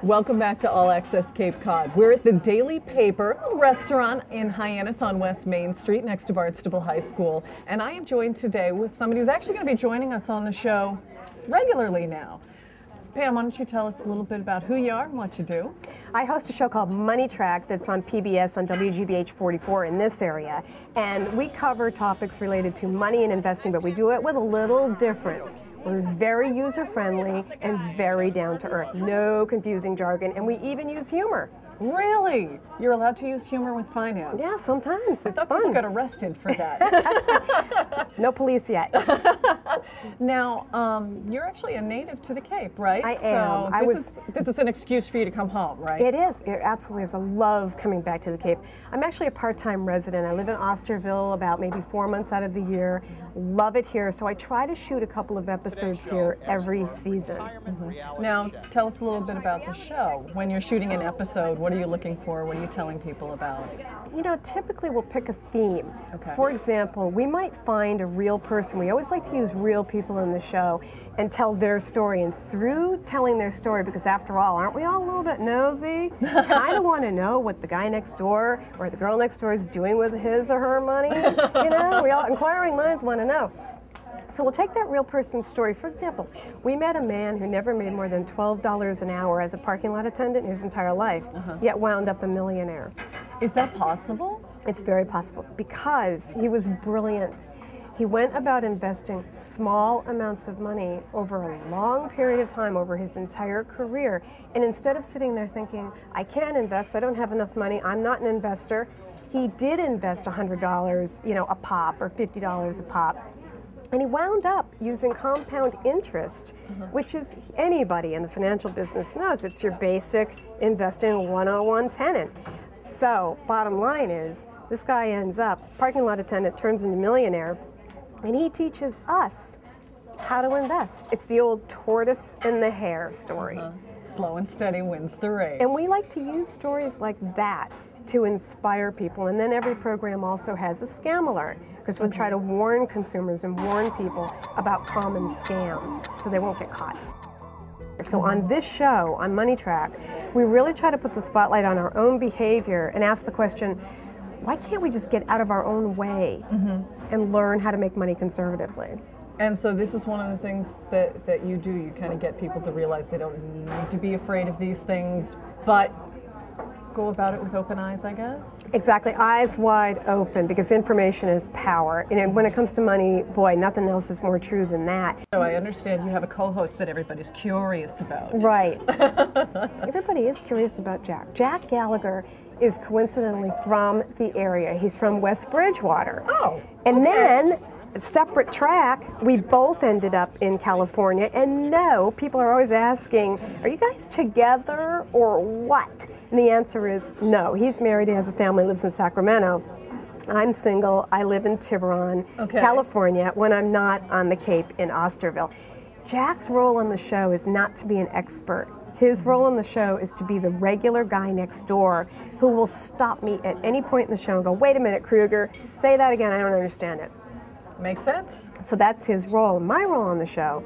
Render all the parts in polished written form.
Welcome back to All Access Cape Cod. We're at the Daily Paper, a little restaurant in Hyannis on West Main Street next to Barnstable High School. And I am joined today with somebody who's actually going to be joining us on the show regularly now. Pam, why don't you tell us a little bit about who you are and what you do? I host a show called MoneyTrack that's on PBS on WGBH 44 in this area. And we cover topics related to money and investing, but we do it with a little difference. We're very user-friendly and very down-to-earth. No confusing jargon, and we even use humor. Really? You're allowed to use humor with finance? Yeah, sometimes. I thought people got arrested for that. No police yet. Now, you're actually a native to the Cape, right? I am. So this is an excuse for you to come home, right? It is. It absolutely is. I love coming back to the Cape. I'm actually a part-time resident. I live in Osterville about maybe 4 months out of the year. Love it here, so I try to shoot a couple of episodes here every season. Now, tell us a little bit about the show. When you're shooting an episode, what are you looking for? What are you telling people about? You know, typically we'll pick a theme. Okay. For example, we might find a real person. We always like to use real people in the show and tell their story. And through telling their story, because after all, aren't we all a little bit nosy? Kind of want to know what the guy next door or the girl next door is doing with his or her money. You know, we all, inquiring minds want to know. So we'll take that real person's story. For example, we met a man who never made more than $12 an hour as a parking lot attendant in his entire life, yet wound up a millionaire. Is that possible? It's very possible because he was brilliant. He went about investing small amounts of money over a long period of time, over his entire career. And instead of sitting there thinking, I can't invest, I don't have enough money, I'm not an investor, he did invest $100, you know, a pop or $50 a pop. And he wound up using compound interest, which is anybody in the financial business knows. It's your basic investing 101 tenet. So bottom line is, this guy ends up, parking lot attendant turns into millionaire, and he teaches us how to invest. It's the old tortoise and the hare story. Slow and steady wins the race. And we like to use stories like that to inspire people. And then every program also has a scam alert, because we'll try to warn consumers and warn people about common scams so they won't get caught. So on this show, on MoneyTrack, we really try to put the spotlight on our own behavior and ask the question, why can't we just get out of our own way and learn how to make money conservatively? And so this is one of the things that you do. You kind of get people to realize they don't need to be afraid of these things, but go about it with open eyes, I guess? Exactly, eyes wide open, because information is power. And when it comes to money, boy, nothing else is more true than that. So I understand you have a co-host that everybody's curious about. Right. Everybody is curious about Jack. Jack Gallagher is coincidentally from the area. He's from West Bridgewater. Oh, and then, separate track, we both ended up in California. And no, people are always asking, are you guys together or what? And the answer is no. He's married, he has a family, lives in Sacramento. I'm single, I live in Tiburon, California, when I'm not on the Cape in Osterville. Jack's role on the show is not to be an expert. His role on the show is to be the regular guy next door who will stop me at any point in the show and go, wait a minute, Krueger, say that again, I don't understand it. Makes sense. So that's his role. My role on the show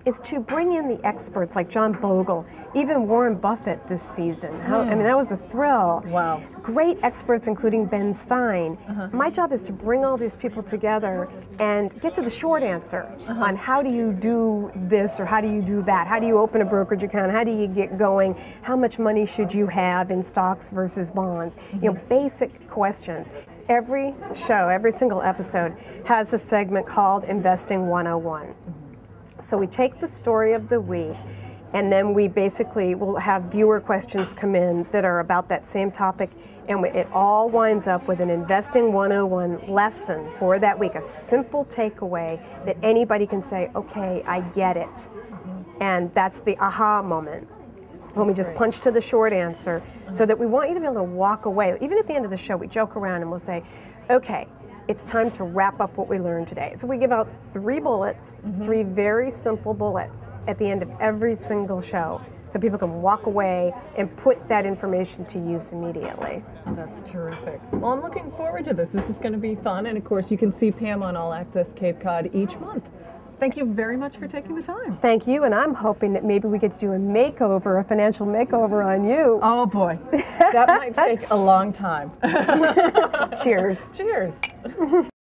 is to bring in the experts like John Bogle, even Warren Buffett this season. I mean, that was a thrill. Wow. Great experts, including Ben Stein. My job is to bring all these people together and get to the short answer on how do you do this or how do you do that? How do you open a brokerage account? How do you get going? How much money should you have in stocks versus bonds? You know, basic questions. Every show, every single episode has a segment called Investing 101. So we take the story of the week, and then we basically will have viewer questions come in that are about that same topic, and it all winds up with an Investing 101 lesson for that week, a simple takeaway that anybody can say, okay, I get it. And that's the aha moment, when we just punch to the short answer, so that we want you to be able to walk away. Even at the end of the show, we joke around and we'll say, okay, it's time to wrap up what we learned today. So we give out 3 bullets, 3 very simple bullets at the end of every single show, so people can walk away and put that information to use immediately. That's terrific. Well, I'm looking forward to this. This is going to be fun, and of course you can see Pam on All Access Cape Cod each month. Thank you very much for taking the time. Thank you, and I'm hoping that maybe we get to do a makeover, a financial makeover on you. Oh boy, that might take a long time. Cheers. Cheers.